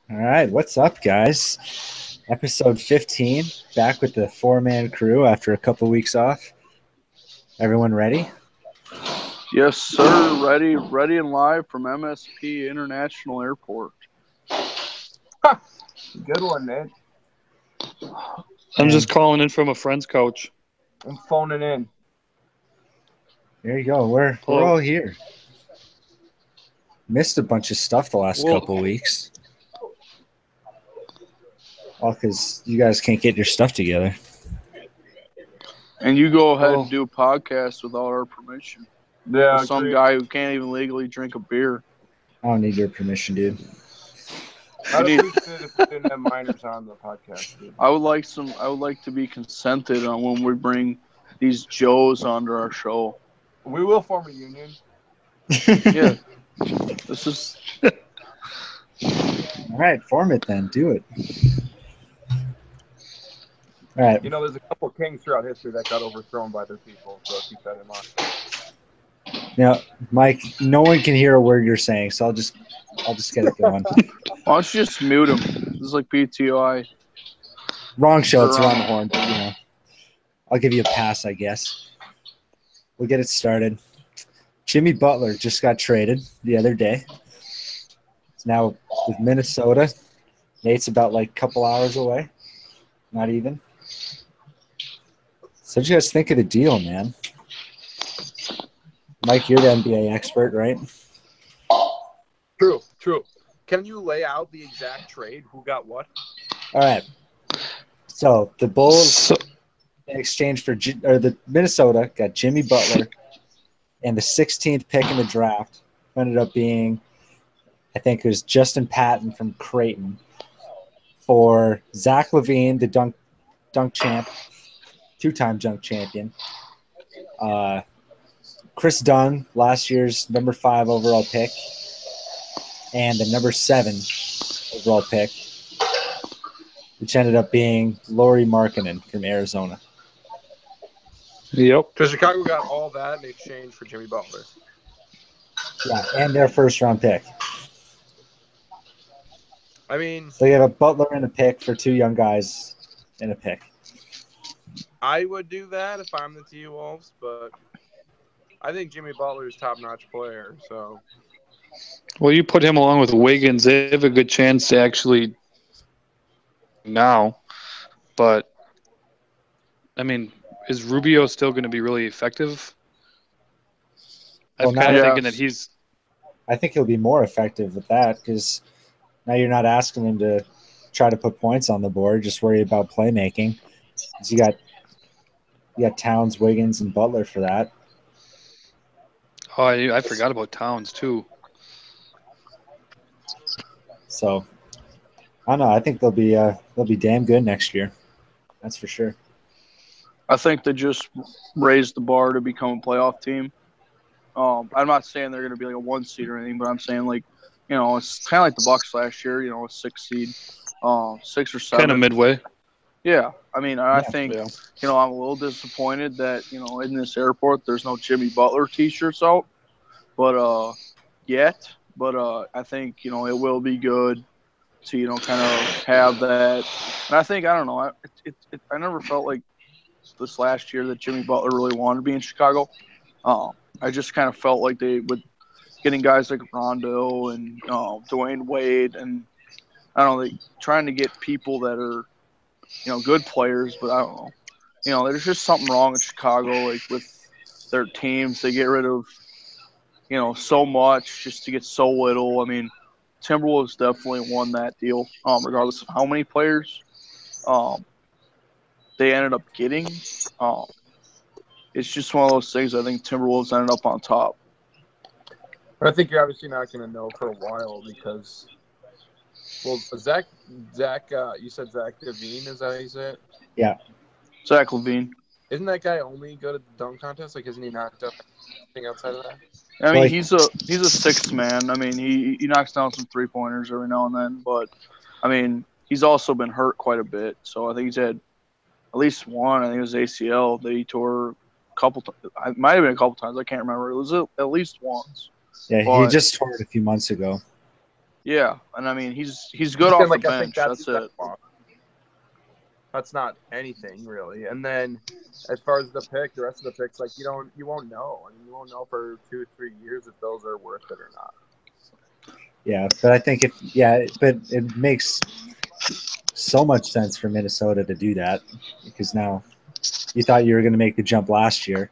All right, what's up, guys? Episode 15, back with the four-man crew after a couple weeks off. Everyone ready? Yes, sir. Ready and live from MSP International Airport. Good one, Ned. I'm just calling in from a friend's couch. I'm phoning in. There you go. We're all here. Missed a bunch of stuff the last couple weeks. All because you guys can't get your stuff together. And you go ahead and do a podcast without our permission. Yeah, with some guy who can't even legally drink a beer. I don't need your permission, dude. I'd appreciate if we didn't have minors on the podcast, dude. I would like to be consented on when we bring these Joes onto our show. We will form a union. Yeah. This is All right, form it then. Do it. All right. You know, there's a couple kings throughout history that got overthrown by their people, so keep that in mind. Now, Mike, no one can hear a word you're saying, so I'll just get it going. Why don't you just mute him? This is like PTI. Wrong show. It's around the horn, but I'll give you a pass, I guess. We'll get it started. Jimmy Butler just got traded the other day. It's now with Minnesota. Nate's about like a couple hours away. Not even. So what do you guys think of the deal, man? Mike, you're the NBA expert, right? True. Can you lay out the exact trade? Who got what? All right. So the Bulls in exchange for the Minnesota got Jimmy Butler and the 16th pick in the draft, who ended up being, I think it was Justin Patton from Creighton, for Zach LaVine, the dunk champ, two-time dunk champion. Chris Dunn, last year's number 5 overall pick, and the number 7 overall pick, which ended up being Lauri Markkanen from Arizona. Yep. So Chicago got all that in exchange for Jimmy Butler. Yeah, and their first-round pick. I mean, So you have a Butler and a pick for 2 young guys and a pick. I would do that if I'm the T-Wolves, but I think Jimmy Butler is top-notch player, so. Well, you put him along with Wiggins, they have a good chance to actually now. But, I mean, is Rubio still going to be really effective? I'm kind of thinking that he's – I think he'll be more effective with that because now you're not asking him to try to put points on the board, just worry about playmaking. You got Towns, Wiggins, and Butler for that. Oh, I forgot about Towns too. So I don't know. I think they'll be damn good next year. That's for sure. I think they just raised the bar to become a playoff team. I'm not saying they're going to be like a 1 seed or anything, but I'm saying it's kind of like the Bucks last year. A 6 seed, 6 or 7. Kind of midway. Yeah, I mean, I think I'm a little disappointed that in this airport there's no Jimmy Butler T-shirts out, but I think it will be good to kind of have that. And I think I don't know, I never felt like this last year that Jimmy Butler really wanted to be in Chicago. I just kind of felt like they would getting guys like Rondo and Dwayne Wade and I don't know, trying to get people that are good players, but I don't know. There's just something wrong in Chicago, like with their teams. They get rid of, so much just to get so little. I mean, Timberwolves definitely won that deal, regardless of how many players they ended up getting. It's just one of those things. I think Timberwolves ended up on top. But I think you're obviously not going to know for a while because, well, Zach, you said Zach LaVine, is that how you say it? Yeah. Zach LaVine. Isn't that guy only good at the dunk contest? Like, isn't he not done anything outside of that? I mean, he's a sixth man. I mean, he knocks down some 3-pointers every now and then, but I mean, he's also been hurt quite a bit. So I think he's had at least one. I think it was ACL that he tore a couple. It might have been a couple times. I can't remember. It was at least once. Yeah, he just tore it a few months ago. Yeah, and I mean he's good Then, off the I think bench. That's it. That's not anything really. And then as far as the rest of the picks, like you won't know. I mean, you won't know for 2 or 3 years if those are worth it or not. Yeah, but I think but it makes so much sense for Minnesota to do that because now you thought you were going to make the jump last year,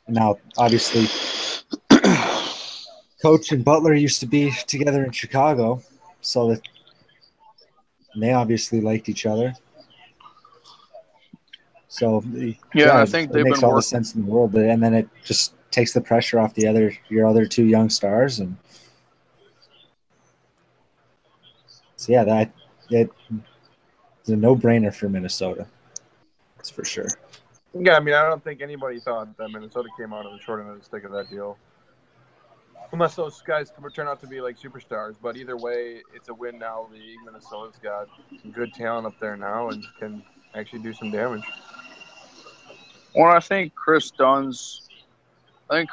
and now obviously Coach and Butler used to be together in Chicago, so that they obviously liked each other. So Yeah, and I think it they've makes been all the working. sense in the world, and then it just takes the pressure off your other two young stars, and so it's a no-brainer for Minnesota. That's for sure. Yeah, I mean, I don't think anybody thought that Minnesota came out of the short end of the stick of that deal. Unless those guys turn out to be like superstars. But either way, it's a win now league. Minnesota's got good talent up there now and can actually do some damage. Well, I think Chris Dunn, I think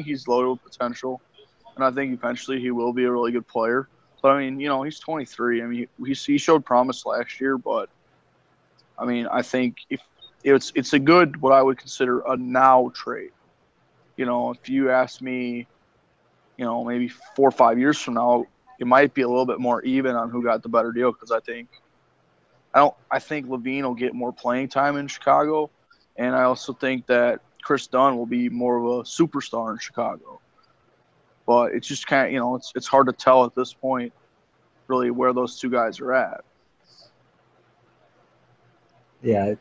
he's loaded with potential, and I think eventually he will be a really good player. But I mean, he's 23. I mean, he showed promise last year, but I mean, I think if it's a good what I would consider a now trade. If you ask me, maybe 4 or 5 years from now, it might be a little bit more even on who got the better deal because I think LaVine will get more playing time in Chicago, and I also think that Chris Dunn will be more of a superstar in Chicago. But it's just kind of it's hard to tell at this point, really, where those two guys are at. Yeah,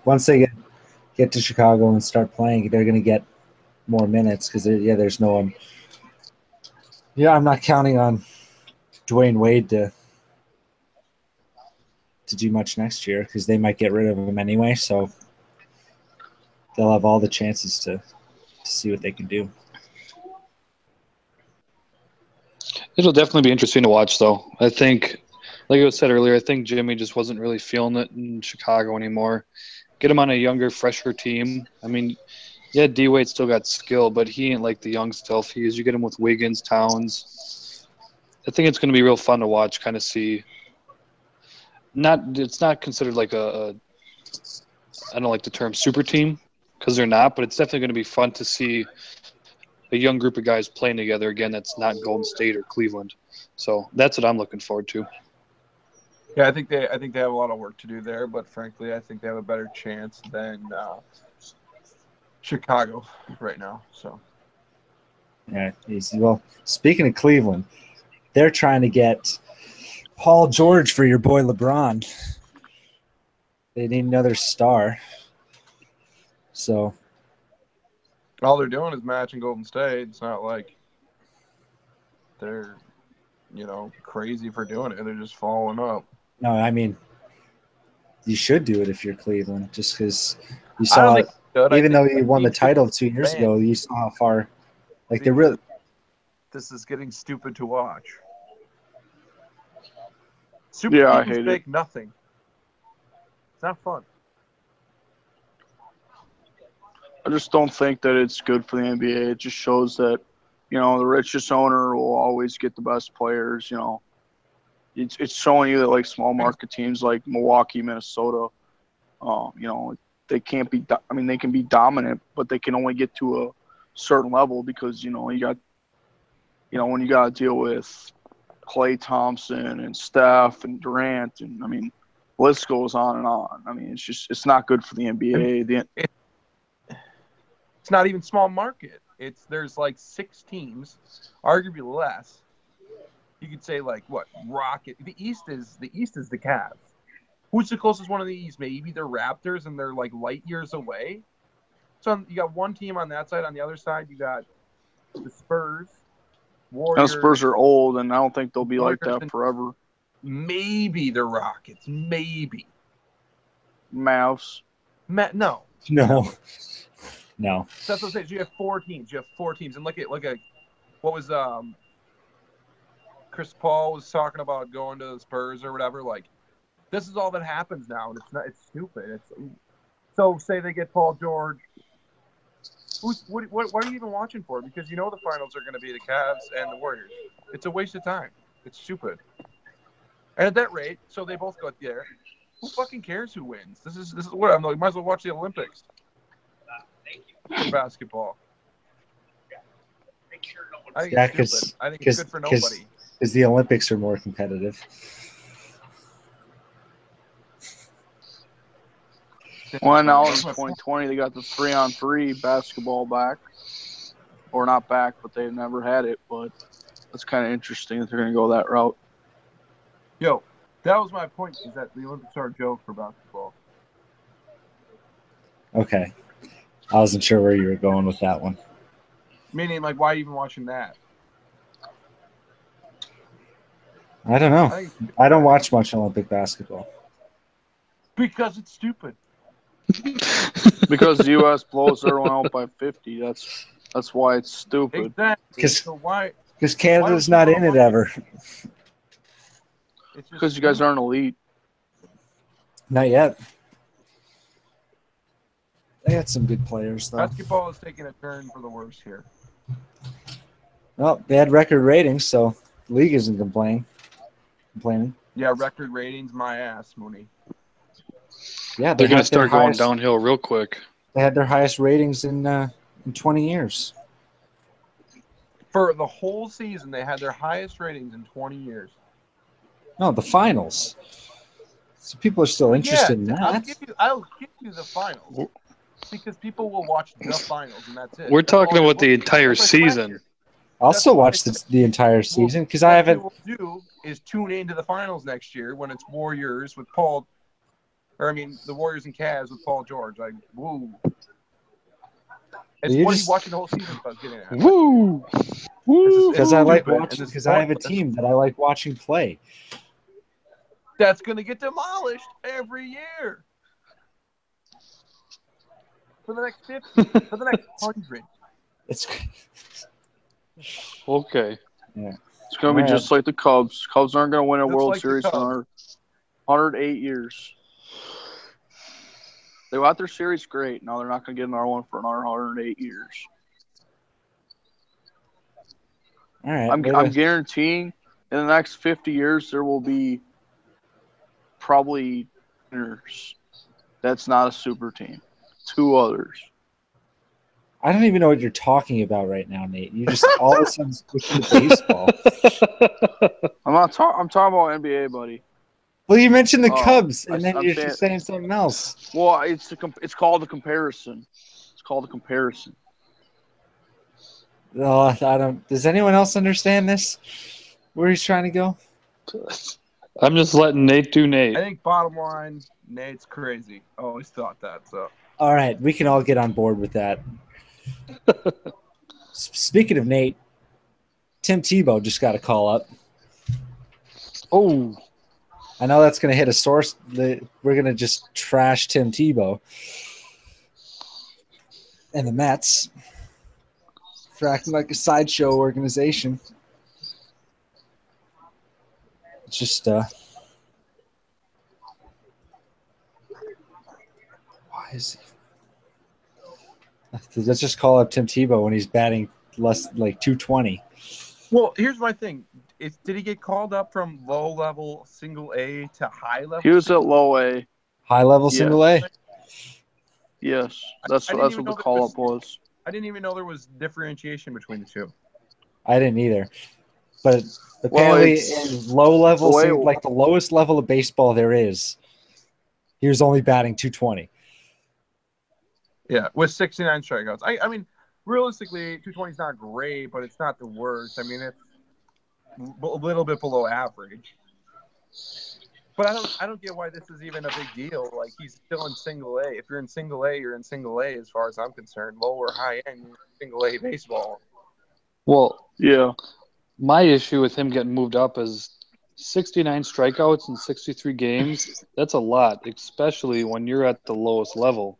once they get to Chicago and start playing, they're going to get more minutes because there's no one. Yeah, I'm not counting on Dwayne Wade to do much next year because they might get rid of him anyway. So they'll have all the chances to see what they can do. It'll definitely be interesting to watch, though. I think, like I said earlier, I think Jimmy just wasn't really feeling it in Chicago anymore. Get him on a younger, fresher team. I mean, yeah, D-Wade still got skill, but he ain't like the young stuff he is. You get him with Wiggins, Towns. I think it's going to be real fun to watch, kind of see. It's not considered like I don't like the term super team because they're not, but it's definitely going to be fun to see a young group of guys playing together again that's not Golden State or Cleveland. So that's what I'm looking forward to. Yeah, I think they have a lot of work to do there, but frankly, I think they have a better chance than Chicago right now. So yeah, well. Speaking of Cleveland, they're trying to get Paul George for your boy LeBron. They need another star. So all they're doing is matching Golden State. It's not like they're crazy for doing it. They're just following up. no, I mean you should do it if you're Cleveland, just because you saw, even though you won the title 2 years ago, you saw how far. Like they're really. This is getting stupid to watch. I hate it. Nothing. It's not fun. I just don't think that it's good for the NBA. It just shows that, the richest owner will always get the best players. It's showing you that like small market teams like Milwaukee, Minnesota, they can't be. I mean, they can be dominant, but they can only get to a certain level because you got, when you got to deal with Klay Thompson and Steph and Durant, and I mean, the list goes on and on. I mean, it's not good for the NBA. It's not even small market. There's like 6 teams, arguably less. You could say like what Rocket. The East is the Cavs. Who's the closest one in the East? Maybe the Raptors, and they're like light years away. So you got one team on that side. On the other side, you got the Spurs, Warriors. The Spurs are old, and I don't think they'll be like that forever. Maybe the Rockets. Maybe Mavs. No. So that's what I'm saying. So you have 4 teams. And look at what was Chris Paul was talking about going to the Spurs or whatever. Like, this is all that happens now, and it's stupid. So say they get Paul George, What are you even watching for? Because you know the finals are going to be the Cavs and the Warriors. It's a waste of time. It's stupid. And at that rate, so they both got there. Who fucking cares who wins? This is what I'm like. Might as well watch the Olympics for basketball. I think it's stupid. I think it's good for nobody. Because the Olympics are more competitive. Well, now in 2020, they got the 3-on-3 basketball back. Or not back, but they've never had it. But that's kind of interesting that they're going to go that route. Yo, that was my point, is that the Olympics are a joke for basketball. Okay. I wasn't sure where you were going with that one. Meaning, like, why are you even watching that? I don't know. I don't watch much Olympic basketball. Because it's stupid. Because the U.S. blows everyone out by 50. That's why it's stupid. Exactly. So why? Because Canada's not in it ever. Because you guys aren't elite. Not yet. They had some good players, though. Basketball is taking a turn for the worse here. Well, they had record ratings, so the league isn't complaining. Yeah, record ratings, my ass, Mooney. Yeah, they're going to start going downhill real quick. They had their highest ratings in 20 years. For the whole season, they had their highest ratings in 20 years. No, the finals. So people are still interested in that. I'll give you the finals. Because people will watch the finals, and that's it. We're talking about the entire season. I'll still watch the entire season because I haven't. What we'll do is tune into the finals next year when it's Warriors with Paul. The Warriors and Cavs with Paul George. Like, woo. What are you watching the whole season about getting at? Woo! Because I like watching. Because I have a team that I like watching play. That's going to get demolished every year. For the next 50, for the next 100. It's okay. Yeah. It's going to be just like the Cubs. Cubs aren't going to win a World Series for 108 years. They got their series great. Now they're not going to get another one for another 108 years. All right. I'm guaranteeing in the next 50 years there will be probably winners. That's not a super team. 2 others. I don't even know what you're talking about right now, Nate. You just all of a sudden switching to baseball. I'm talking about NBA, buddy. Well, you mentioned the Cubs, and then you're just saying something else. Well, it's called a comparison. It's called a comparison. Oh, I don't. Does anyone else understand this? Where he's trying to go? I'm just letting Nate do Nate. I think bottom line, Nate's crazy. I always thought that. So. All right, we can all get on board with that. Speaking of Nate, Tim Tebow just got a call up. Oh. I know that's going to hit a source. We're going to just trash Tim Tebow and the Mets for acting like a sideshow organization. It's just why is he? Let's just call up Tim Tebow when he's batting less like 220. Well, here's my thing. Did he get called up from low level single A to high level? He was at low A. High level single A? Yes. That's what the call up was. I didn't even know there was differentiation between the two. I didn't either. But apparently in low level, like the lowest level of baseball there is, he was only batting 220. Yeah, with 69 strikeouts. I mean, realistically, 220 is not great, but it's not the worst. I mean, it's a little bit below average. But I don't get why this is even a big deal. Like, he's still in single A. If you're in single A, you're in single A as far as I'm concerned. Low or high end, single A baseball. Well, yeah. My issue with him getting moved up is 69 strikeouts in 63 games. That's a lot, especially when you're at the lowest level.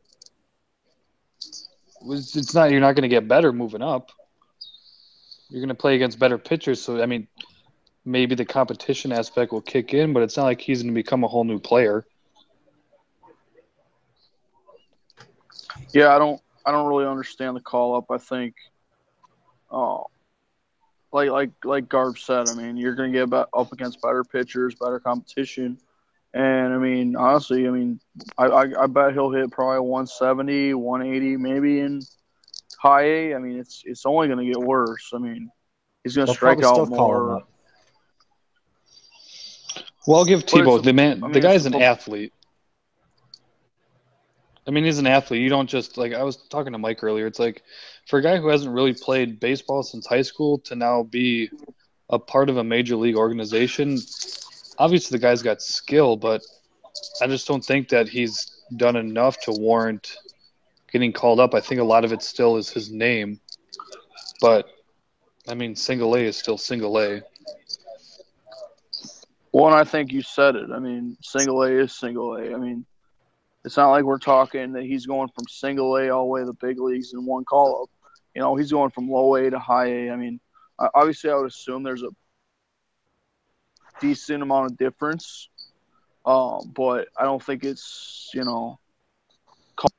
It's not. You're not going to get better moving up. You're going to play against better pitchers. So, I mean, maybe the competition aspect will kick in, but it's not like he's going to become a whole new player. Yeah, I don't really understand the call up. I think, like Garb said, I mean, you're going to get up against better pitchers, better competition, and I mean, honestly, I mean, I bet he'll hit probably 170, 180, maybe in high A. I mean, it's only going to get worse. I mean, he's going to strike out more. Well, I'll give Tebow the guy's an athlete. I mean, he's an athlete. You don't just like I was talking to Mike earlier. It's like for a guy who hasn't really played baseball since high school to now be a part of a major league organization. Obviously, the guy's got skill, but I just don't think that he's done enough to warrant getting called up. I think a lot of it still is his name, but I mean, single A is still single A. Well, and I think you said it. I mean, single A is single A. I mean, it's not like we're talking that he's going from single A all the way to the big leagues in one call up. You know, he's going from low A to high A. I mean, obviously, I would assume there's a decent amount of difference, but I don't think it's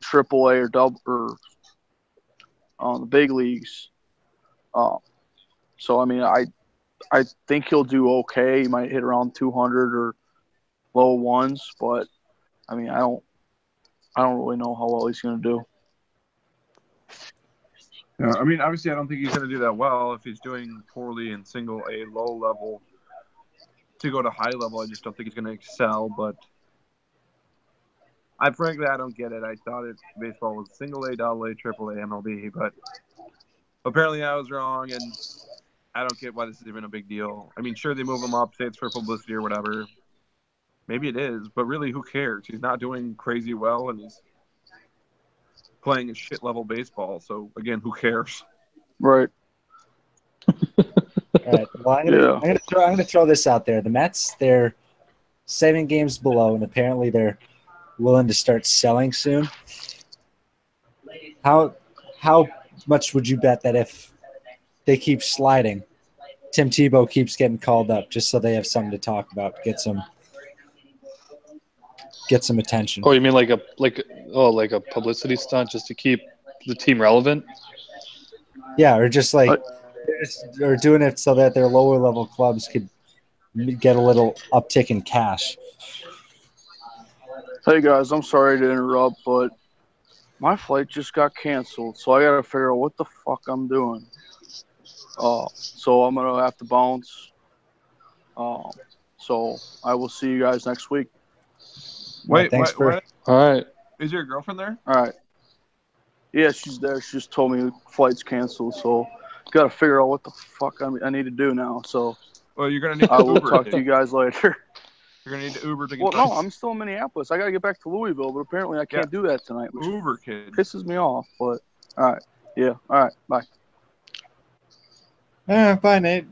triple A or double or the big leagues. So I mean, I think he'll do okay. He might hit around 200 or low ones, but I mean, I don't really know how well he's going to do. Yeah, I mean, obviously, I don't think he's going to do that well if he's doing poorly in single A low level. To go to high level, I just don't think he's going to excel. But frankly, I don't get it. I thought baseball was single A, double A, triple A, MLB, but apparently I was wrong, and I don't get why this is even a big deal. I mean, sure, they move him up, say it's for publicity or whatever. Maybe it is, but really, who cares? He's not doing crazy well, and he's playing a shit-level baseball. So, again, who cares? Right. All right. Well, I'm gonna throw this out there. The Mets, they're 7 games below, and apparently they're willing to start selling soon. How much would you bet that if they keep sliding, Tim Tebow keeps getting called up just so they have something to talk about, get some attention? Oh, you mean like a publicity stunt just to keep the team relevant? Yeah, or just like or doing it so that their lower level clubs could get a little uptick in cash. Hey guys, I'm sorry to interrupt, but my flight just got canceled, so I gotta figure out what the fuck I'm doing. So I'm gonna have to bounce. So I will see you guys next week. Wait, thanks all right. Is your girlfriend there? All right. Yeah, she's there. She just told me the flight's canceled, so got to figure out what the fuck I need to do now. So, well, you're gonna need. I will talk to you guys later. You're gonna need to Uber to get. Well, no, I'm still in Minneapolis. I gotta get back to Louisville, but apparently I can't do that tonight. Which Uber, kid. pisses me off. But all right, yeah, all right, bye. Bye, Nate.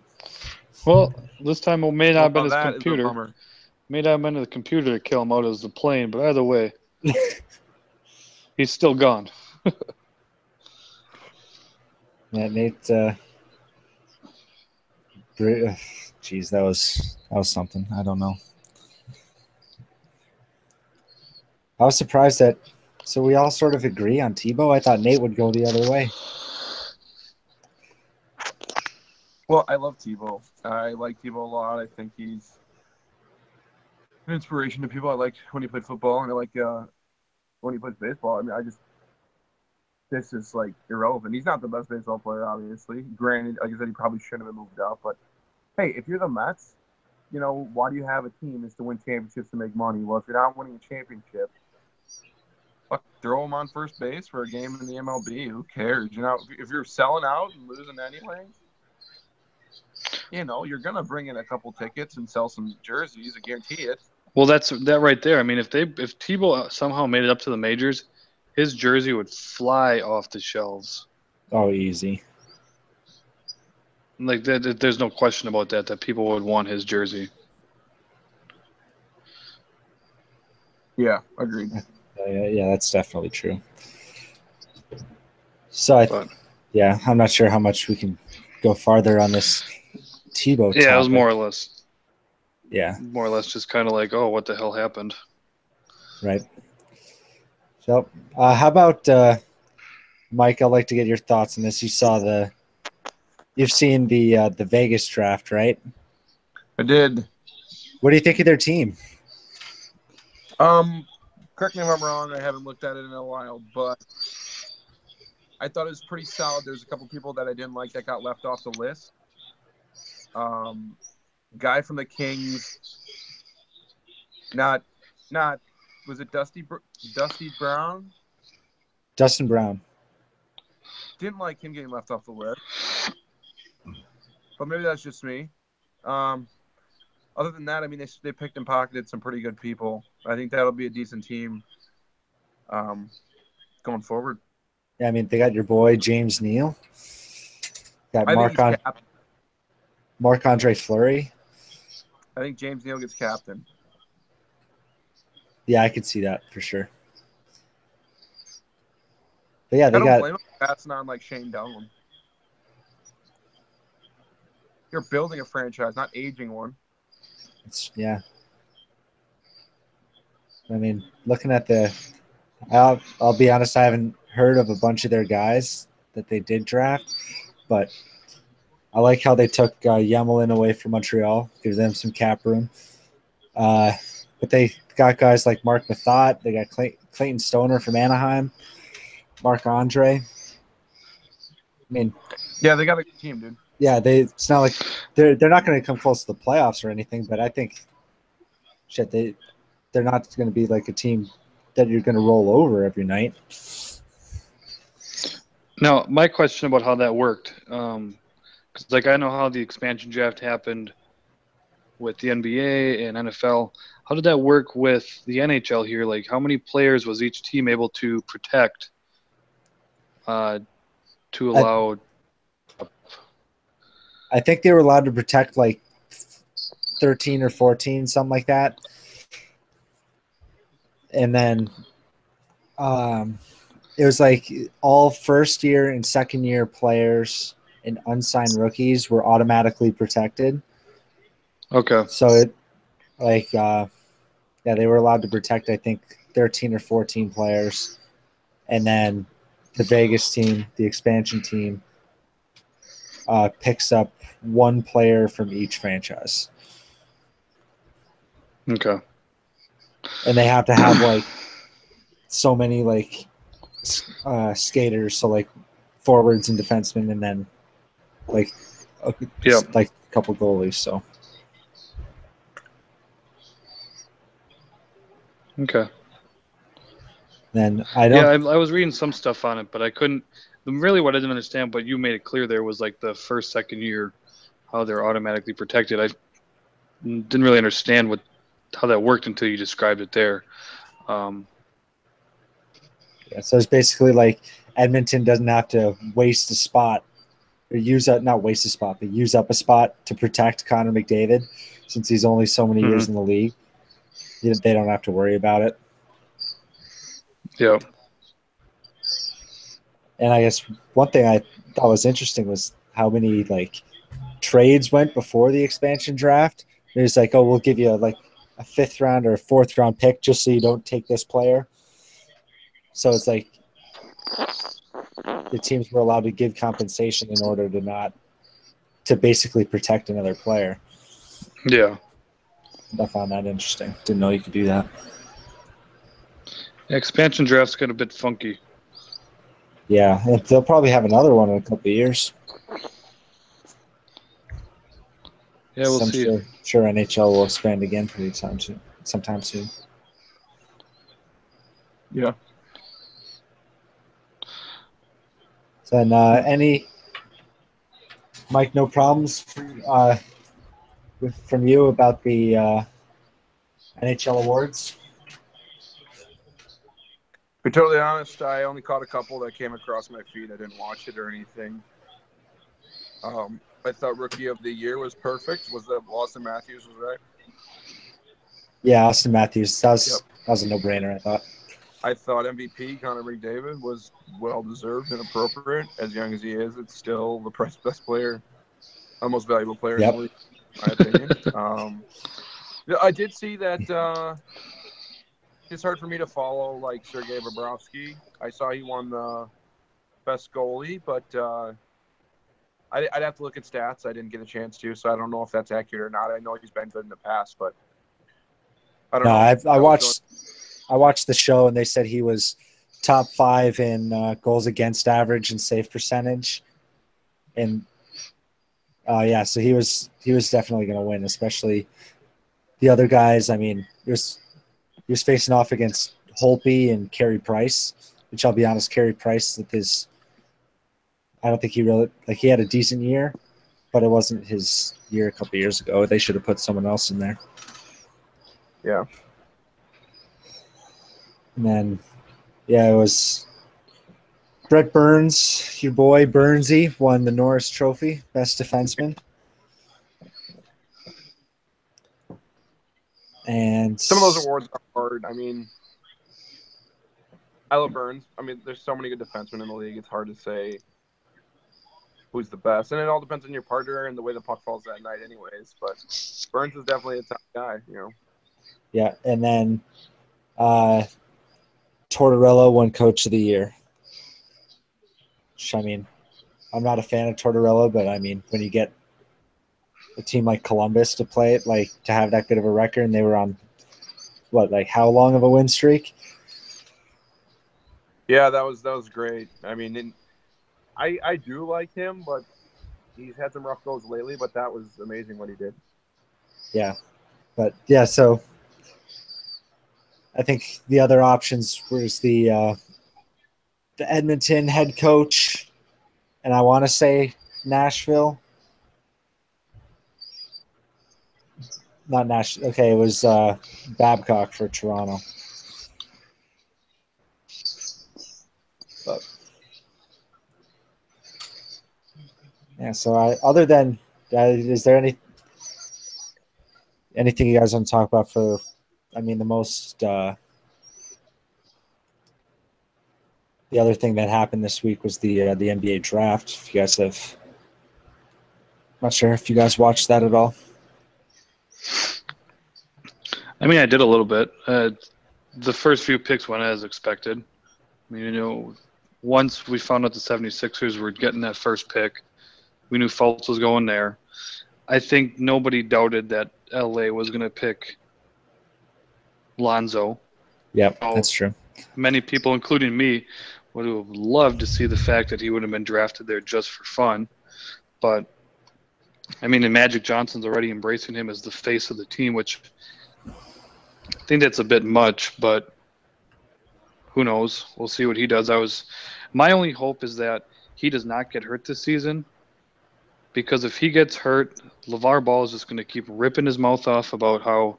Well, this time it may not have been his that computer. May not have been the computer to kill him out as the plane, but either way, he's still gone. Yeah, Nate. Geez, that was something. I don't know. I was surprised that. So we all sort of agree on Tebow. I thought Nate would go the other way. Well, I love Tebow. I like Tebow a lot. I think he's an inspiration to people. I liked when he played football, and I like when he plays baseball. I mean, this is like irrelevant. He's not the best baseball player, obviously. Granted, like I said, he probably shouldn't have been moved up. But hey, if you're the Mets, why do you have a team? Is to win championships to make money. Well, if you're not winning a championship, fuck, throw him on first base for a game in the MLB. Who cares? If you're selling out and losing anyway, you're gonna bring in a couple tickets and sell some jerseys. I guarantee it. Well, that's that right there. I mean, if Tebow somehow made it up to the majors, his jersey would fly off the shelves. Oh, easy. Like there's no question about that people would want his jersey. Yeah, agreed. Yeah, that's definitely true. So I'm not sure how much we can go farther on this Tebow topic. Yeah, it was more or less. Yeah. More or less just kind of like, oh, what the hell happened? Right. So how about Mike, I'd like to get your thoughts on this. You've seen the Vegas draft, right? I did. What do you think of their team? Correct me if I'm wrong. I haven't looked at it in a while, but I thought it was pretty solid. There's a couple people that I didn't like that got left off the list. Guy from the Kings. Not. Was it Dusty Brown? Dustin Brown. Didn't like him getting left off the list, but maybe that's just me. Other than that, I mean, they picked and pocketed some pretty good people. I think that'll be a decent team going forward. Yeah, I mean, they got your boy James Neal. Got I think Marc-Andre Fleury. I think James Neal gets captain. Yeah, I could see that for sure. But yeah, I don't blame him for passing on like Shane Doan. You're building a franchise, not aging one. Yeah. I mean, looking at I'll be honest, I haven't heard of a bunch of their guys that they did draft, but I like how they took Yemelin away from Montreal, gives them some cap room. But they got guys like Mark Mathot. They got Clayton Stoner from Anaheim, Marc-Andre. I mean, yeah, they got a good team, dude. Yeah, it's not like they're not going to come close to the playoffs or anything, but I think they're not going to be like a team that you're going to roll over every night. Now, my question about how that worked, because like I know how the expansion draft happened with the NBA and NFL. How did that work with the NHL here? Like, how many players was each team able to protect to allow? I think they were allowed to protect like 13 or 14, something like that. And then it was like all first year and second year players and unsigned rookies were automatically protected. Okay. So they were allowed to protect, I think, 13 or 14 players. And then the Vegas team, the expansion team, picks up one player from each franchise. Okay. And they have to have like so many like skaters, so like forwards and defensemen, and then like like a couple goalies. So okay. Then I was reading some stuff on it, but I couldn't. Really, what I didn't understand, but you made it clear there was like the first, second year, how they're automatically protected. I didn't really understand how that worked until you described it there. So it's basically like Edmonton doesn't have to waste a spot or use up a spot to protect Connor McDavid, since he's only so many years in the league. They don't have to worry about it. Yeah. And I guess one thing I thought was interesting was how many like trades went before the expansion draft. It was like, oh, we'll give you like a 5th round or a 4th round pick just so you don't take this player. So it's like the teams were allowed to give compensation in order to basically protect another player. Yeah. I found that interesting. Didn't know you could do that. Expansion draft's got a bit funky. Yeah, they'll probably have another one in a couple of years. Yeah, we'll see. Sure NHL will expand again sometime soon. Yeah. So, Mike, no problems from you about the NHL awards? To be totally honest, I only caught a couple that came across my feed. I didn't watch it or anything. I thought Rookie of the Year was perfect. Was that Austin Matthews was right? Yeah, Austin Matthews. That was a no-brainer, I thought. I thought MVP, Connor McDavid, was well-deserved and appropriate. As young as he is, it's still the best player, most valuable player in the league, in my opinion. I did see that it's hard for me to follow like Sergei Bobrovsky. I saw he won the best goalie, but I'd have to look at stats. I didn't get a chance to, so I don't know if that's accurate or not. I know he's been good in the past, but I don't know. I watched the show, and they said he was top 5 in goals against average and save percentage, and so he was definitely going to win, especially the other guys. I mean, he was facing off against Holtby and Carey Price, which I'll be honest, Carey Price with his, I don't think he really he had a decent year, but it wasn't his year a couple of years ago. They should have put someone else in there. Yeah. And then, it was Brett Burns, your boy Burnsy, won the Norris Trophy, best defenseman. And some of those awards are hard. I mean, I love Burns. I mean, there's so many good defensemen in the league. It's hard to say who's the best. And it all depends on your partner and the way the puck falls that night anyways. But Burns is definitely a top guy, Yeah, and then Tortorella won Coach of the Year. Which, I mean, I'm not a fan of Tortorella, but I mean, when you get a team like Columbus to play it, to have that good of a record, and they were on how long of a win streak? Yeah, that was great. I mean, I do like him, but he's had some rough goes lately. But that was amazing what he did. Yeah, but so I think the other options was the Edmonton head coach, and I want to say Nashville. Not Nashville. Okay, it was Babcock for Toronto. But so other than is there anything you guys want to talk about for? I mean, the most the other thing that happened this week was the NBA draft. If you guys have, I'm not sure if you guys watched that at all. I mean, I did a little bit. The first few picks went as expected. I mean, once we found out the 76ers were getting that first pick, we knew Fultz was going there. I think nobody doubted that LA was going to pick Lonzo. Yep, that's true. Many people, including me, would have loved to see the fact that he would have been drafted there just for fun. But, I mean, and Magic Johnson's already embracing him as the face of the team, which I think that's a bit much, but who knows? We'll see what he does. My only hope is that he does not get hurt this season, because if he gets hurt, LaVar Ball is just going to keep ripping his mouth off about how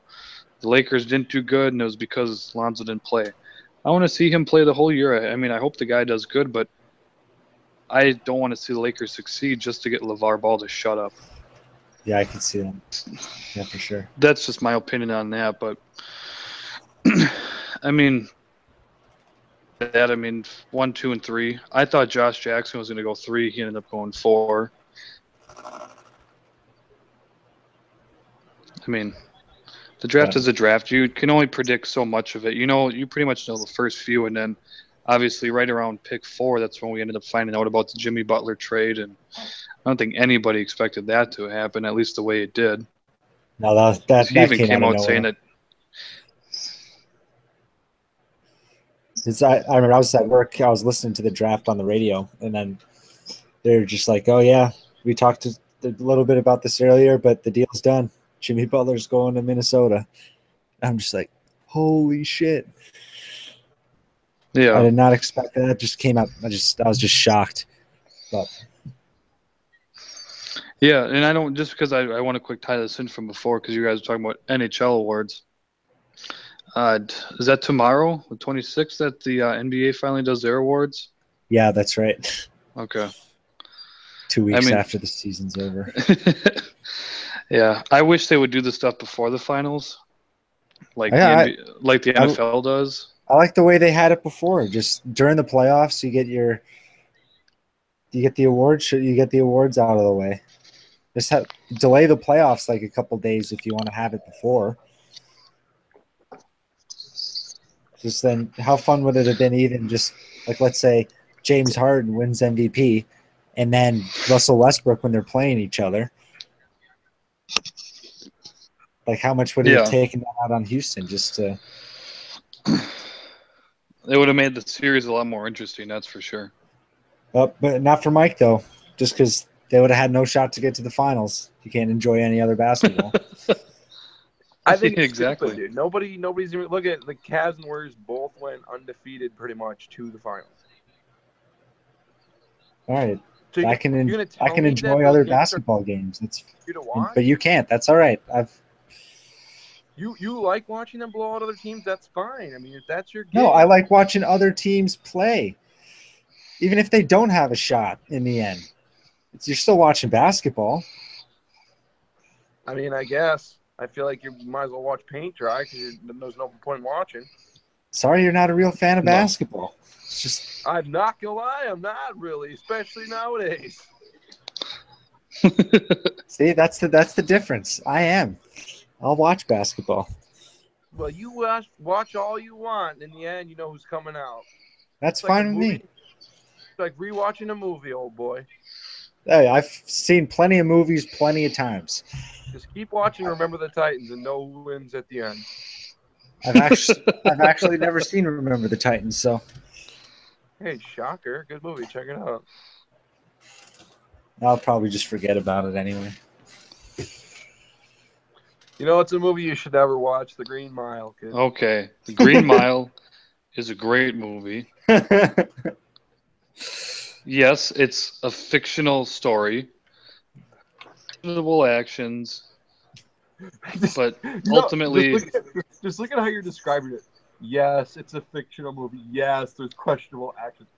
the Lakers didn't do good and it was because Lonzo didn't play. I want to see him play the whole year. I mean, I hope the guy does good, but I don't want to see the Lakers succeed just to get LaVar Ball to shut up. Yeah, I can see that. Yeah, for sure. That's just my opinion on that, but I mean, 1, 2, and 3. I thought Josh Jackson was going to go 3. He ended up going 4. I mean, the draft is a draft. You can only predict so much of it. You pretty much know the first few, and then obviously right around pick 4, that's when we ended up finding out about the Jimmy Butler trade, and I don't think anybody expected that to happen, at least the way it did. No, that he even came out saying that. I remember I was at work. I was listening to the draft on the radio, and then they're just like, "Oh yeah, we talked a little bit about this earlier, but the deal's done. Jimmy Butler's going to Minnesota." I'm just like, "Holy shit!" Yeah, I did not expect that. It just came out. I was just shocked. But yeah, and I don't just because I want to quick tie this in from before because you guys were talking about NHL awards. Is that tomorrow, the 26th, that the NBA finally does their awards? Yeah, that's right. Okay. 2 weeks after the season's over. Yeah, I wish they would do the stuff before the finals, like the NFL does. I like the way they had it before. Just during the playoffs, you get the awards. You get the awards out of the way. Just delay the playoffs like a couple days if you want to have it before. Just then, how fun would it have been even just let's say James Harden wins MVP, and then Russell Westbrook when they're playing each other. Like, how much would he have taken that out on Houston just to? It would have made the series a lot more interesting, that's for sure. But not for Mike, though, just because they would have had no shot to get to the finals. You can't enjoy any other basketball. I think it's exactly. stupid, dude. Nobody's even look at the Cavs and Warriors both went undefeated pretty much to the finals. All right. So I can enjoy other basketball games. But you can't. That's all right. You like watching them blow out other teams? That's fine. I mean, if that's your game. No, I like watching other teams play, even if they don't have a shot in the end. You're still watching basketball. I mean, I guess. I feel like you might as well watch paint dry because there's no point in watching. Sorry, you're not a real fan of basketball. It's just I'm not gonna lie, I'm not really, especially nowadays. See, that's the difference. I am. I'll watch basketball. Well, you watch all you want. In the end, you know who's coming out. That's fine with me. It's like rewatching a movie, old boy. Hey, I've seen plenty of movies plenty of times. Just keep watching Remember the Titans and know who wins at the end. I've actually never seen Remember the Titans, so. Hey, shocker. Good movie. Check it out. I'll probably just forget about it anyway. You know, it's a movie you should never watch, The Green Mile, kid. Okay. The Green Mile is a great movie. Yes, it's a fictional story. Fictional actions. But ultimately... Just look at how you're describing it. Yes, it's a fictional movie. Yes, there's questionable actions.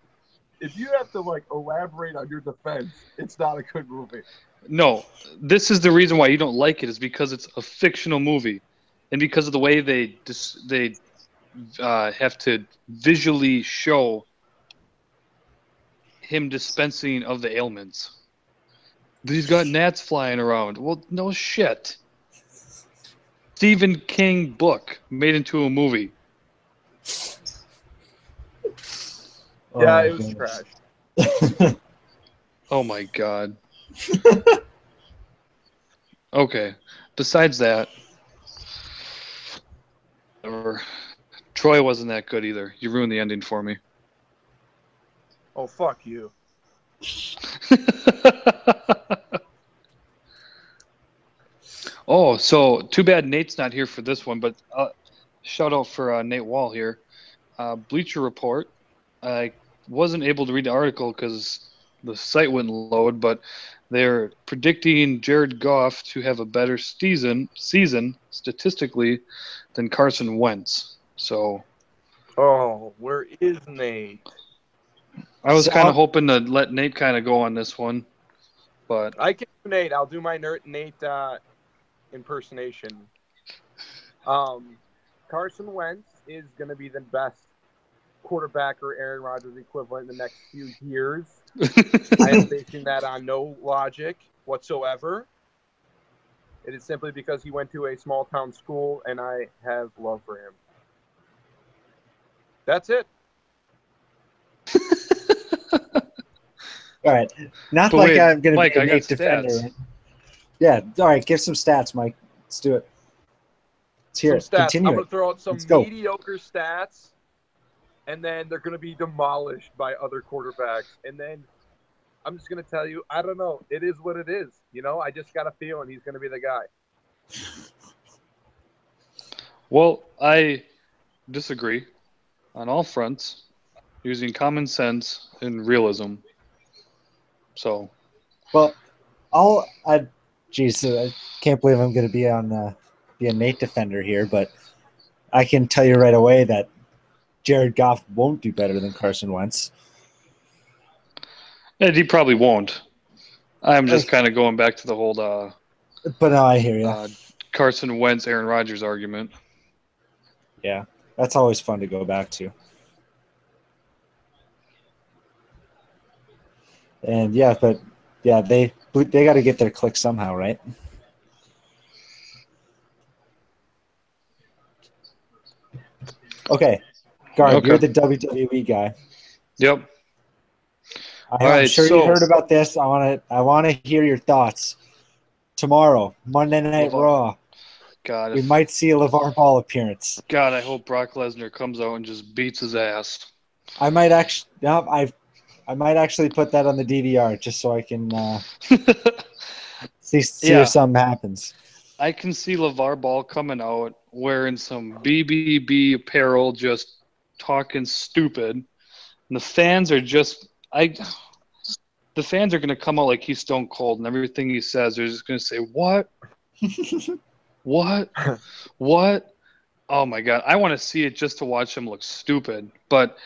If you have to, elaborate on your defense, it's not a good movie. No, this is the reason why you don't like it is because it's a fictional movie. And because of the way they have to visually show him dispensing of the ailments. He's got gnats flying around. Well, no shit. Stephen King book made into a movie. Yeah, it was trash. Oh my god. Okay. Besides that, Troy wasn't that good either. You ruined the ending for me. Oh, fuck you. Oh, so too bad Nate's not here for this one, but shout out for Nate Wall here. Bleacher Report. I wasn't able to read the article because the site wouldn't load, but they're predicting Jared Goff to have a better season statistically than Carson Wentz. So, where is Nate? I was kind of hoping to let Nate kind of go on this one, but I can do Nate. I'll do my Nate impersonation. Carson Wentz is going to be the best quarterback or Aaron Rodgers equivalent in the next few years. I am basing that on no logic whatsoever. It is simply because he went to a small town school and I have love for him. That's it. All right. Not but like wait, I'm going to Mike, be a Nate defender. Yeah. All right. Give some stats, Mike. Let's do it. Let's hear it. Stats. Continue. I'm going to throw out some mediocre stats, and then they're going to be demolished by other quarterbacks. And then I'm just going to tell you, I don't know. It is what it is. You know, I just got a feeling he's going to be the guy. Well, I disagree on all fronts, using common sense and realism. So, well, I can't believe I'm going to be be a Nate defender here, but I can tell you right away that Jared Goff won't do better than Carson Wentz. And he probably won't. I'm just kind of going back to the whole but no, I hear you. Carson Wentz, Aaron Rodgers argument. Yeah, that's always fun to go back to. And they got to get their click somehow, right? Okay, Garb, you're the WWE guy. Yep. I'm sure you heard about this. I want to hear your thoughts. Tomorrow, Monday Night Raw. God, we might see a LaVar Ball appearance. God, I hope Brock Lesnar comes out and just beats his ass. I might actually put that on the DVR just so I can see if something happens. I can see LaVar Ball coming out wearing some BBB apparel, just talking stupid. And the fans are just the fans are going to come out like he's stone cold, and everything he says, they're just going to say, "What? What? What?" Oh my God! I want to see it just to watch him look stupid. But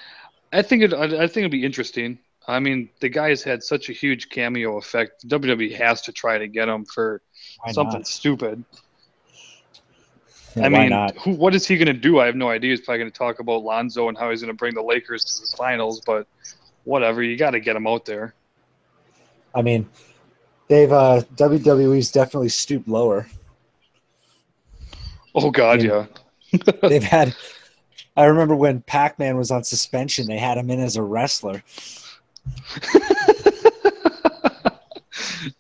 I think it'd be interesting. I mean, the guy has had such a huge cameo effect. WWE has to try to get him for something stupid. Yeah, I mean, not? What is he going to do? I have no idea. He's probably going to talk about Lonzo and how he's going to bring the Lakers to the finals. But whatever, you got to get him out there. I mean, they've WWE's definitely stooped lower. Oh God, yeah. They've had. I remember when Pac-Man was on suspension, they had him in as a wrestler.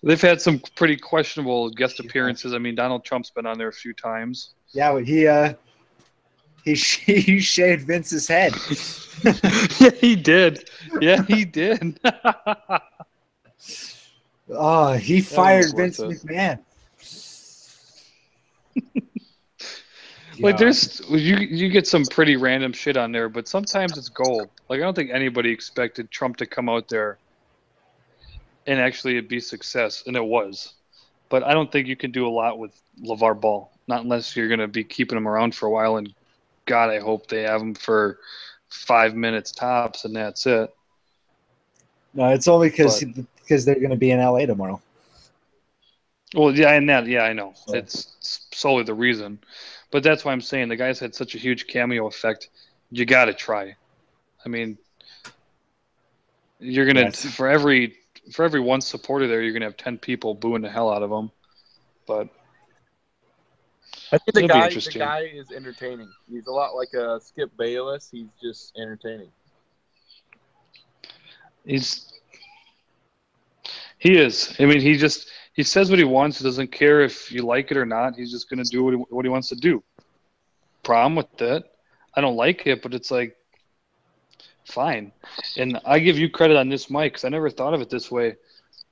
They've had some pretty questionable guest appearances. I mean, Donald Trump's been on there a few times. Yeah, but he shaved Vince's head. Yeah, he did. Yeah, he did. Oh, he fired Vince McMahon. Like you get some pretty random shit on there, but sometimes it's gold. Like I don't think anybody expected Trump to come out there and actually it'd be success, and it was. But I don't think you can do a lot with LaVar Ball, not unless you're going to be keeping him around for a while. And God, I hope they have him for 5 minutes tops, and that's it. No, it's only because they're going to be in LA tomorrow. Well, yeah, I know. So. It's solely the reason. But that's why I'm saying the guy's had such a huge cameo effect. You got to try. I mean, you're going to, for every one supporter there, you're going to have 10 people booing the hell out of him. But I think the guy is entertaining. He's a lot like a Skip Bayless. He's just entertaining. He is. I mean, he says what he wants. He doesn't care if you like it or not. He's just going to do what he wants to do. Problem with that, I don't like it, but it's like, fine. And I give you credit on this, Mike, because I never thought of it this way.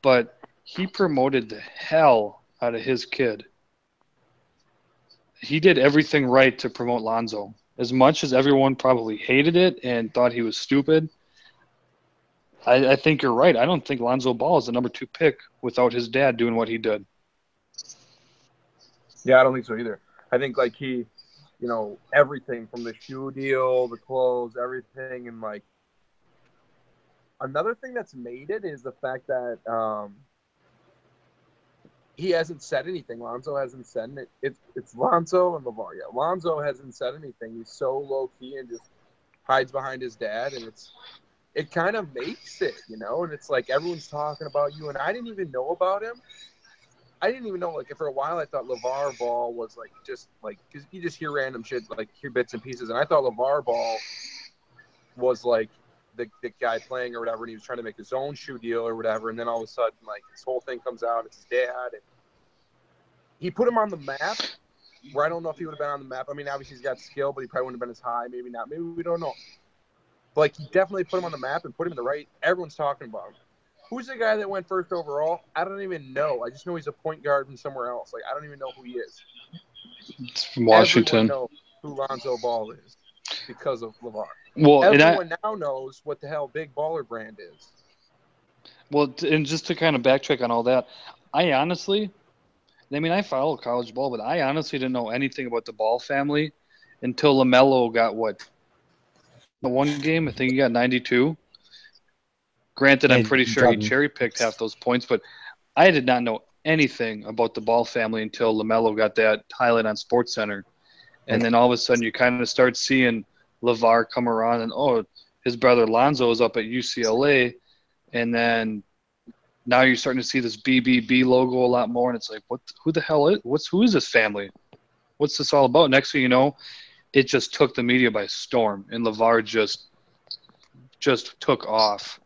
But he promoted the hell out of his kid. He did everything right to promote Lonzo. As much as everyone probably hated it and thought he was stupid, I think you're right. I don't think Lonzo Ball is the number 2 pick without his dad doing what he did. Yeah, I don't think so either. I think like he, everything from the shoe deal, the clothes, everything, and like another thing that's made it is the fact that he hasn't said anything. Lonzo hasn't said it. It's Lonzo and LaVar. Yeah, Lonzo hasn't said anything. He's so low key and just hides behind his dad, and it kind of makes it, and it's like everyone's talking about you, and I didn't even know about him. I didn't even know, like, for a while I thought LaVar Ball was, like, just, like, because you just hear random shit, like, hear bits and pieces, and I thought LaVar Ball was, like, the guy playing or whatever, and he was trying to make his own shoe deal or whatever, and then all of a sudden, like, this whole thing comes out, it's his dad, and he put him on the map, where I don't know if he would have been on the map. I mean, obviously he's got skill, but he probably wouldn't have been as high, maybe not, maybe we don't know. But, like, he definitely put him on the map and put him in the right. Everyone's talking about him. Who's the guy that went first overall? I don't even know. I just know he's a point guard from somewhere else. Like, I don't even know who he is. It's from Washington. Everyone knows who Lonzo Ball is because of LaVar. Well, everyone now knows what the hell Big Baller Brand is. Well, and just to kind of backtrack on all that, I follow college ball, but I honestly didn't know anything about the Ball family until LaMelo got the one game, I think he got 92. Granted, I'm pretty sure he cherry-picked half those points, but I did not know anything about the Ball family until LaMelo got that highlight on SportsCenter. And then all of a sudden you kind of start seeing LaVar come around and, his brother Lonzo is up at UCLA. And then now you're starting to see this BBB logo a lot more, and it's like, who the hell who is this family? What's this all about? Next thing you know, it just took the media by storm, and LaVar just took off.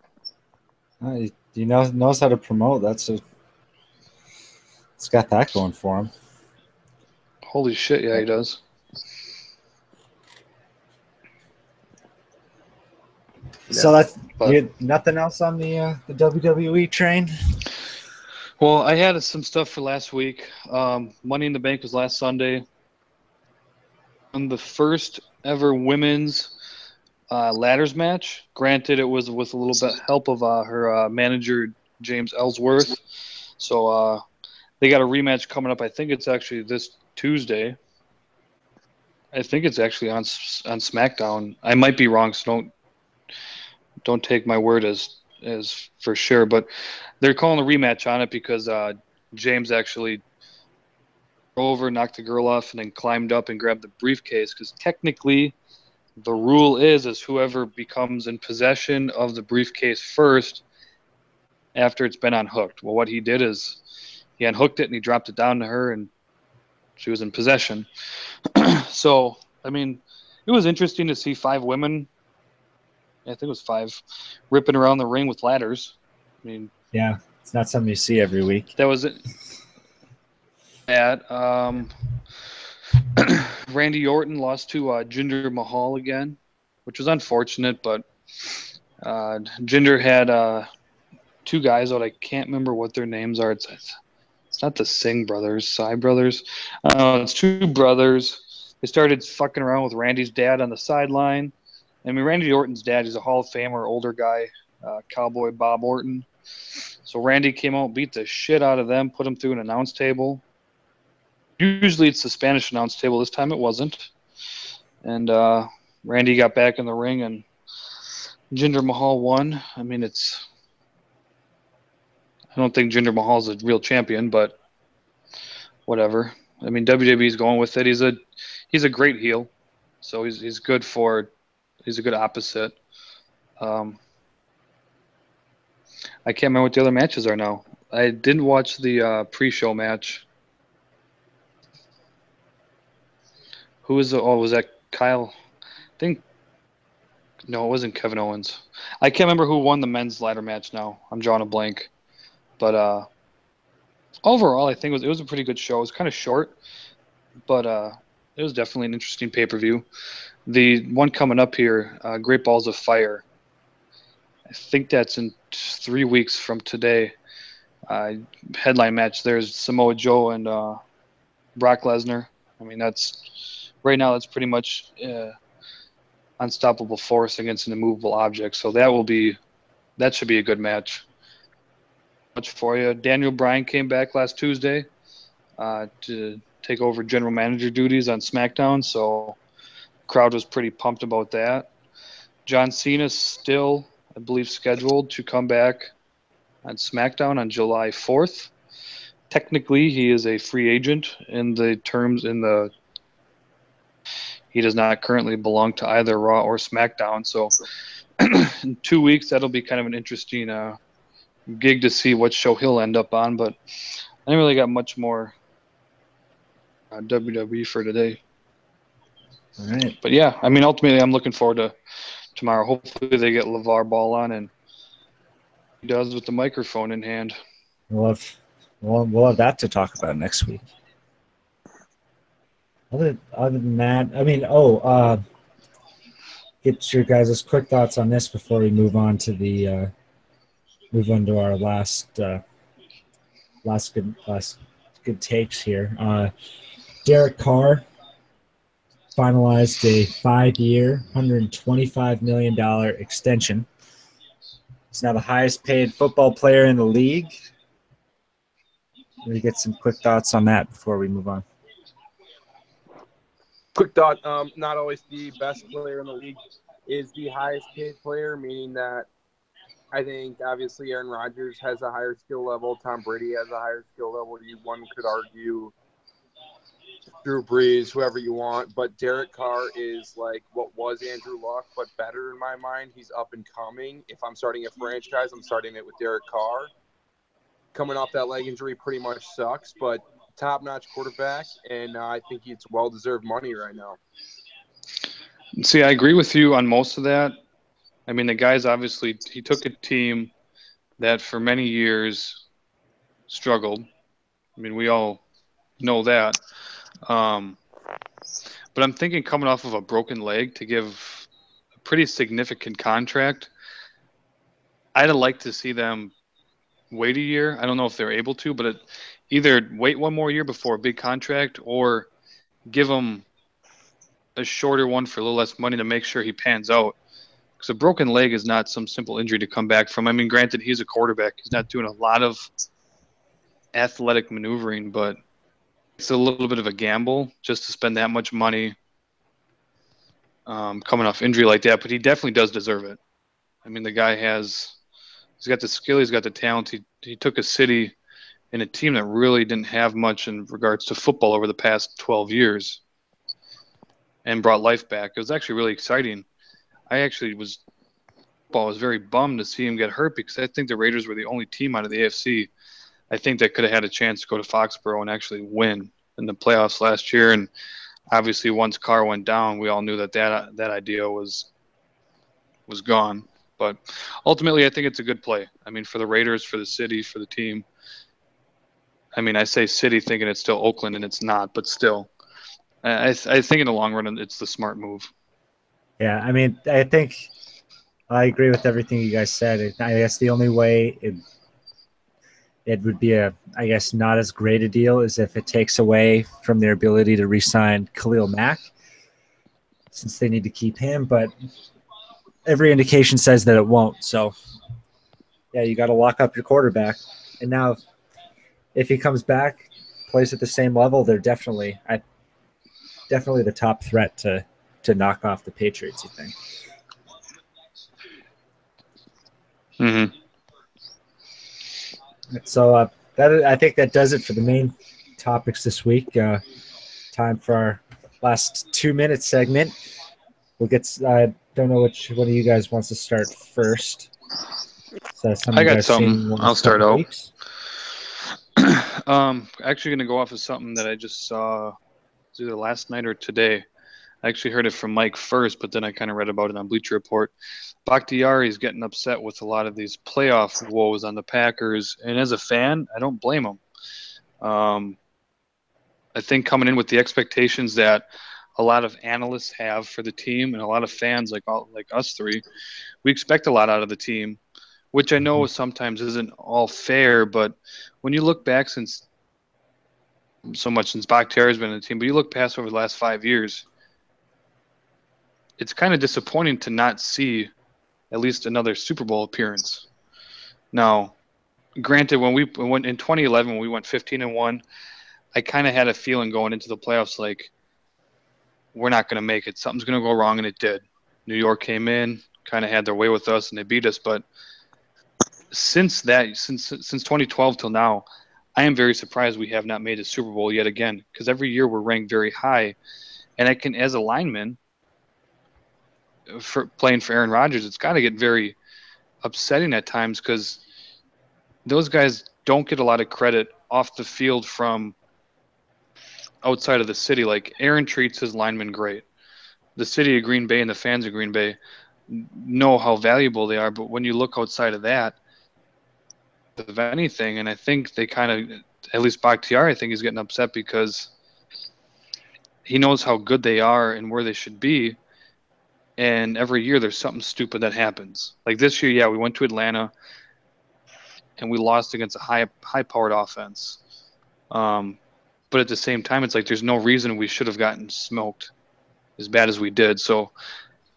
He knows how to promote. It's got that going for him. Holy shit, yeah, he does. So you had nothing else on the WWE train? Well, I had some stuff for last week. Money in the Bank was last Sunday. On the first ever women's ladders match. Granted, it was with a little bit help of her manager, James Ellsworth. So they got a rematch coming up. I think it's actually this Tuesday. I think it's actually on SmackDown. I might be wrong, so don't take my word as for sure. But they're calling a rematch on it because James actually knocked the girl off, and then climbed up and grabbed the briefcase. Because technically, the rule is whoever becomes in possession of the briefcase first after it's been unhooked. Well, what he did is he unhooked it and he dropped it down to her, and she was in possession. So, I mean, it was interesting to see 5 women, I think it was 5, ripping around the ring with ladders. I mean, yeah, it's not something you see every week. That was it. Randy Orton lost to Jinder Mahal again, which was unfortunate, but Jinder had 2 guys out. I can't remember what their names are. It's not the Singh brothers, Sai brothers. It's 2 brothers. They started fucking around with Randy's dad on the sideline. I mean, Randy Orton's dad is a Hall of Famer, older guy, Cowboy Bob Orton. So Randy came out, beat the shit out of them, put them through an announce table. Usually it's the Spanish announce table. This time it wasn't. And Randy got back in the ring, and Jinder Mahal won. I mean, I don't think Jinder Mahal's a real champion, but whatever. I mean, WWE's going with it. He's a great heel, so he's good he's a good opposite. I can't remember what the other matches are now. I didn't watch the pre-show match. Who was was that Kyle? I think no, it wasn't Kevin Owens. I can't remember who won the men's ladder match now. I'm drawing a blank. But overall, I think it was a pretty good show. It was kind of short, but it was definitely an interesting pay-per-view. The one coming up here, Great Balls of Fire, I think that's in 3 weeks from today. Headline match, there's Samoa Joe and Brock Lesnar. I mean, right now that's pretty much unstoppable force against an immovable object. So that should be a good match. Much for you. Daniel Bryan came back last Tuesday to take over general manager duties on SmackDown. So crowd was pretty pumped about that. John Cena's still, I believe, scheduled to come back on SmackDown on July 4th. Technically, he is a free agent he does not currently belong to either Raw or SmackDown. So in 2 weeks, that'll be kind of an interesting gig to see what show he'll end up on. But I didn't really got much more WWE for today. All right. But yeah, I mean, ultimately, I'm looking forward to tomorrow. Hopefully, they get LaVar Ball on, and he does with the microphone in hand. We'll have that to talk about next week. Other than that, I mean, get your guys' quick thoughts on this before we move on to our last good takes here. Derek Carr finalized a 5-year, $125 million extension. He's now the highest paid football player in the league. Let me get some quick thoughts on that before we move on. Quick thought, not always the best player in the league is the highest paid player, meaning that I think obviously Aaron Rodgers has a higher skill level. Tom Brady has a higher skill level. One could argue Drew Brees, whoever you want. But Derek Carr is like what was Andrew Luck, but better in my mind. He's up and coming. If I'm starting a franchise, I'm starting it with Derek Carr. Coming off that leg injury pretty much sucks, but top-notch quarterback, and I think it's well-deserved money right now. See, I agree with you on most of that. I mean, the guy's obviously – he took a team that for many years struggled. I mean, we all know that. But I'm thinking coming off of a broken leg to give a pretty significant contract, I'd like to see them wait a year. I don't know if they're able to, but either wait one more year before a big contract or give him a shorter one for a little less money to make sure he pans out. Because a broken leg is not some simple injury to come back from. I mean, granted, he's a quarterback. He's not doing a lot of athletic maneuvering, but it's a little bit of a gamble just to spend that much money coming off injury like that. But he definitely does deserve it. I mean, the guy he's got the skill, he's got the talent. He took a city and a team that really didn't have much in regards to football over the past 12 years and brought life back. It was actually really exciting. I actually was very bummed to see him get hurt because I think the Raiders were the only team out of the AFC I think that could have had a chance to go to Foxborough and actually win in the playoffs last year. And obviously, once Carr went down, we all knew that idea was gone. But ultimately, I think it's a good play. I mean, for the Raiders, for the city, for the team. I mean, I say city thinking it's still Oakland, and it's not, but still. I think in the long run, it's the smart move. Yeah, I mean, I think I agree with everything you guys said. I guess the only way it would be not as great a deal is if it takes away from their ability to re-sign Khalil Mack, since they need to keep him. But every indication says that it won't. So, yeah, you got to lock up your quarterback. And now, if he comes back, plays at the same level, they're definitely the top threat to knock off the Patriots, you think? Mm-hmm. So I think that does it for the main topics this week. Time for our last 2-minute segment. We'll get. I don't know which one of you guys wants to start first. So I got something. I'll start out. Actually, going to go off of something that I just saw either last night or today. I actually heard it from Mike first, but then I kind of read about it on Bleacher Report. Bakhtiari is getting upset with a lot of these playoff woes on the Packers, and as a fan, I don't blame him. I think coming in with the expectations that a lot of analysts have for the team and a lot of fans like us three, we expect a lot out of the team, which I know sometimes isn't all fair, but when you look back since Bakhtiari's been in the team, but you look past over the last 5 years, it's kind of disappointing to not see at least another Super Bowl appearance. Now, granted, when we went in 2011, when we went 15-1, I kind of had a feeling going into the playoffs like we're not going to make it. Something's going to go wrong, and it did. New York came in, kind of had their way with us, and they beat us. But since 2012 till now, I am very surprised we have not made a Super Bowl yet again, because every year we're ranked very high, and I can, as a lineman, for playing for Aaron Rodgers, it's got to get very upsetting at times because those guys don't get a lot of credit off the field from outside of the city. Like, Aaron treats his linemen great. The city of Green Bay and the fans of Green Bay know how valuable they are, but when you look outside of that, of anything, and I think they kind of, at least Bakhtiari, I think he's getting upset because he knows how good they are and where they should be. And every year there's something stupid that happens. Like this year, yeah, we went to Atlanta and we lost against a high-powered offense. But at the same time, it's like there's no reason we should have gotten smoked as bad as we did. So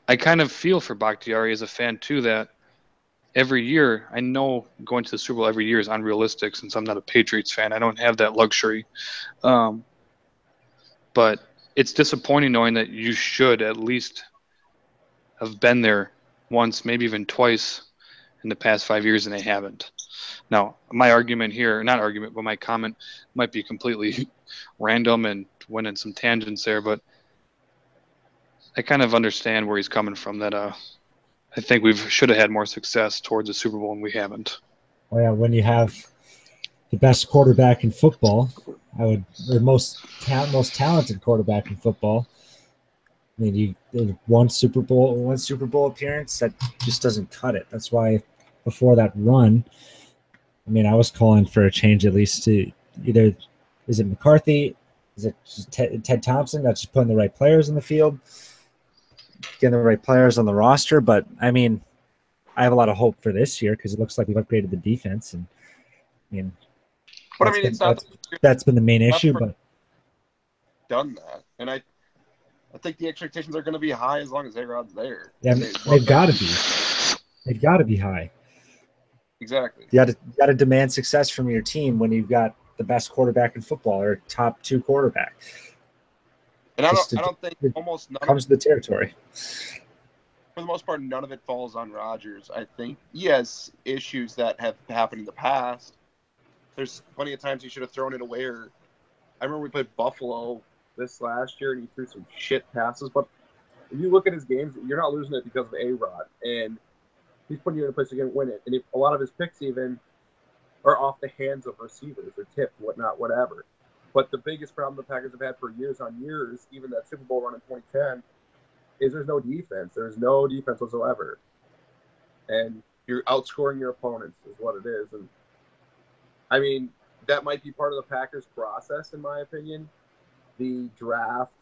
I kind of feel for Bakhtiari as a fan too, that every year, I know going to the Super Bowl every year is unrealistic since I'm not a Patriots fan. I don't have that luxury. But it's disappointing knowing that you should at least have been there once, maybe even twice in the past 5 years, and they haven't. Now, my argument here, not argument, but my comment might be completely random and went in some tangents there, but I kind of understand where he's coming from, that I think we should have had more success towards the Super Bowl, and we haven't. Well, yeah, when you have the best quarterback in football, or most talented quarterback in football, I mean, one Super Bowl appearance, that just doesn't cut it. That's why before that run, I mean, I was calling for a change at least to either, is it McCarthy? Is it just Ted Thompson? That's just putting the right players in the field, getting the right players on the roster. But, I mean, I have a lot of hope for this year because it looks like we've upgraded the defense. And, I mean, but I mean, it's not that's been the main issue. But done that. And I think the expectations are going to be high as long as A-Rod's there. Yeah, they've got to be. They've got to be high. Exactly. You got to demand success from your team when you've got the best quarterback in football or top 2 quarterback. And I don't think almost none comes to the territory. For the most part, none of it falls on Rodgers. I think he has issues that have happened in the past. There's plenty of times he should have thrown it away. Or I remember we played Buffalo this last year and he threw some shit passes. But if you look at his games, you're not losing it because of A-Rod. And he's putting you in a place to win it. And if a lot of his picks even are off the hands of receivers or tipped, whatnot, whatever. But the biggest problem the Packers have had for years on years, even that Super Bowl run in 2010, is there's no defense. There's no defense whatsoever. And you're outscoring your opponents is what it is. And, I mean, that might be part of the Packers' process, in my opinion, the draft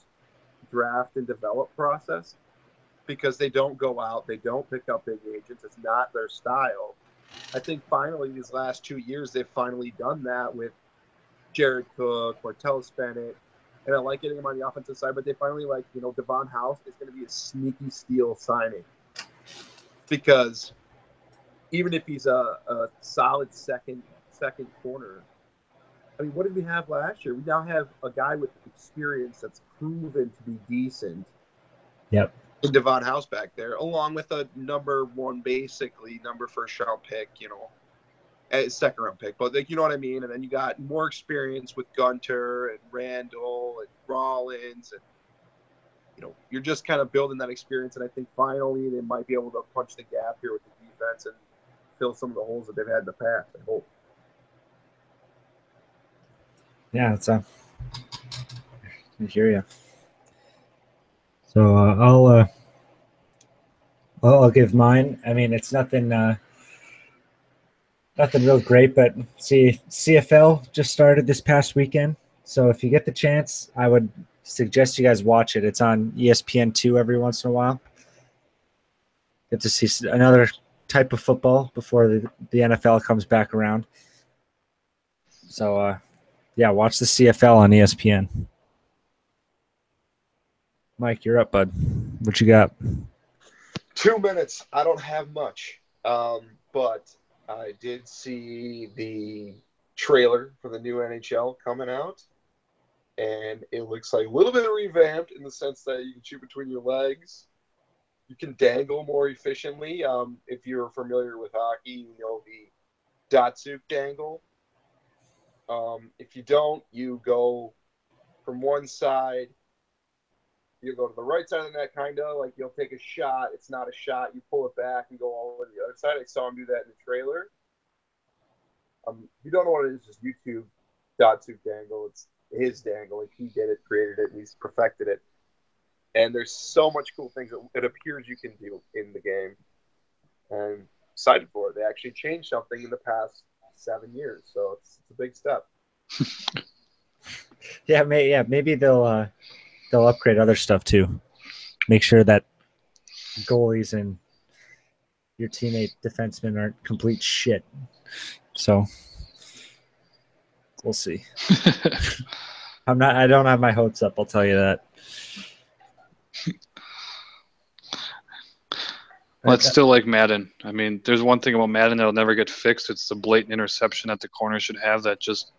and develop process, because they don't go out. They don't pick up big agents. It's not their style. I think finally these last 2 years they've finally done that with Jared Cook, Martellus Bennett, and I like getting him on the offensive side, but they finally Devon House is going to be a sneaky steal signing, because even if he's a solid second corner, I mean, what did we have last year? We now have a guy with experience that's proven to be decent. Yep. Devon House back there, along with a number first round pick, a second round pick, but you know what I mean. And then you got more experience with Gunter and Randall and Rollins, and you're just kind of building that experience. And I think finally they might be able to punch the gap here with the defense and fill some of the holes that they've had in the past. I hope. Yeah, I hear you. So I'll give mine. I mean, it's nothing real great, but CFL just started this past weekend. So if you get the chance, I would suggest you guys watch it. It's on ESPN2 every once in a while. Get to see another type of football before the NFL comes back around. So yeah, watch the CFL on ESPN. Mike, you're up, bud. What you got? 2 minutes. I don't have much, but I did see the trailer for the new NHL coming out, and it looks like a little bit revamped in the sense that you can shoot between your legs. You can dangle more efficiently. If you're familiar with hockey, you know the Datsuk dangle. If you don't, you go from one side. You go to the right side of the net, kind of like you'll take a shot. It's not a shot. You pull it back and go all the way to the other side. I saw him do that in the trailer. If you don't know what it is, just YouTube Datsuk dangle. It's his dangle. Like, he did it, created it, and he's perfected it. And there's so much cool things that it appears you can do in the game. And I'm excited for it. They actually changed something in the past 7 years, so it's a big step. Maybe they'll upgrade other stuff too. Make sure that goalies and your teammate defensemen aren't complete shit. So we'll see. I don't have my hopes up, I'll tell you that. Well, it's still like Madden. I mean, there's one thing about Madden that'll never get fixed. It's the blatant interception that the corner should have that just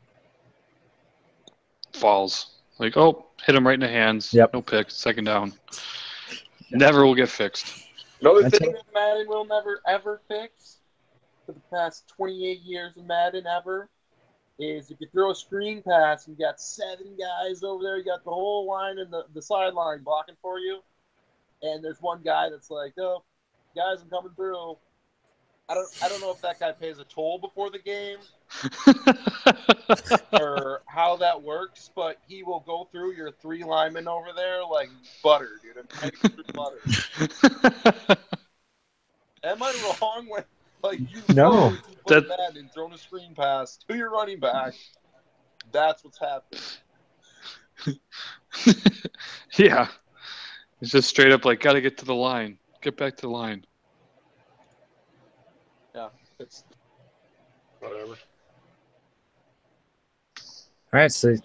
falls. Like, oh, hit him right in the hands. Yep. No pick. Second down. Never will get fixed. Another thing that Madden will never, ever fix for the past 28 years of Madden ever is if you throw a screen pass and you got 7 guys over there, you got the whole line and the sideline blocking for you, and there's one guy that's like, oh, guys, I'm coming through. I don't know if that guy pays a toll before the game or how that works, but he will go through your 3 linemen over there like butter, dude. I'm through butter. Am I wrong Like you No. know, if you put that and thrown a screen pass to your running back, that's what's happening. Yeah. It's just straight up like, got to get to the line. Get back to the line. Yeah, it's whatever. All right. So,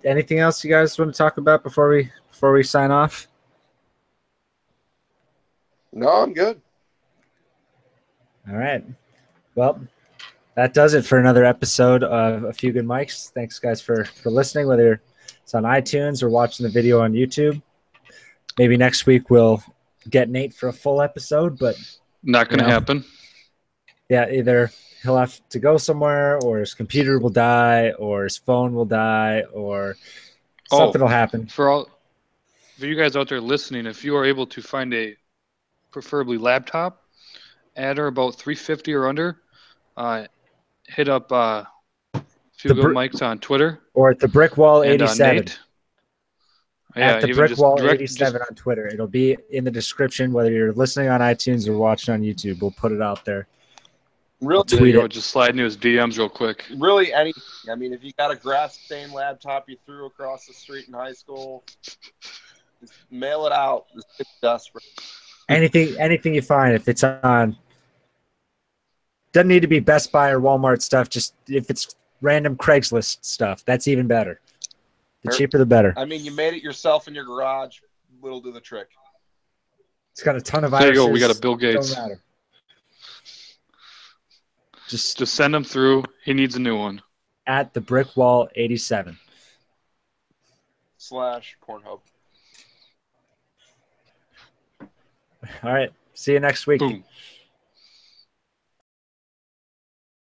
anything else you guys want to talk about before we sign off? No, I'm good. All right. Well, that does it for another episode of A Few Good Mics. Thanks, guys, for listening, whether it's on iTunes or watching the video on YouTube. Maybe next week we'll get Nate for a full episode, but Not going to happen. Yeah, either he'll have to go somewhere, or his computer will die, or his phone will die, or something will happen. For you guys out there listening, if you are able to find a preferably laptop at or about 350 or under, hit up Few Good Mics on Twitter or at the Brickwall and 87. Nate. At the Brickwall 87 on Twitter. It'll be in the description, whether you're listening on iTunes or watching on YouTube. We'll put it out there. Really, tweet it. Just slide into his DMs real quick. Really, anything. I mean, if you got a grass-stained laptop you threw across the street in high school, just mail it out. It's desperate. Anything you find, if it's on, doesn't need to be Best Buy or Walmart stuff. Just if it's random Craigslist stuff, that's even better. The cheaper, the better. I mean, you made it yourself in your garage. Will do the trick. It's got a ton of viruses. There you go. We got a Bill Gates. Don't matter. Just send him through. He needs a new one. At the Brickwall 87. / Pornhub. All right. See you next week. Boom.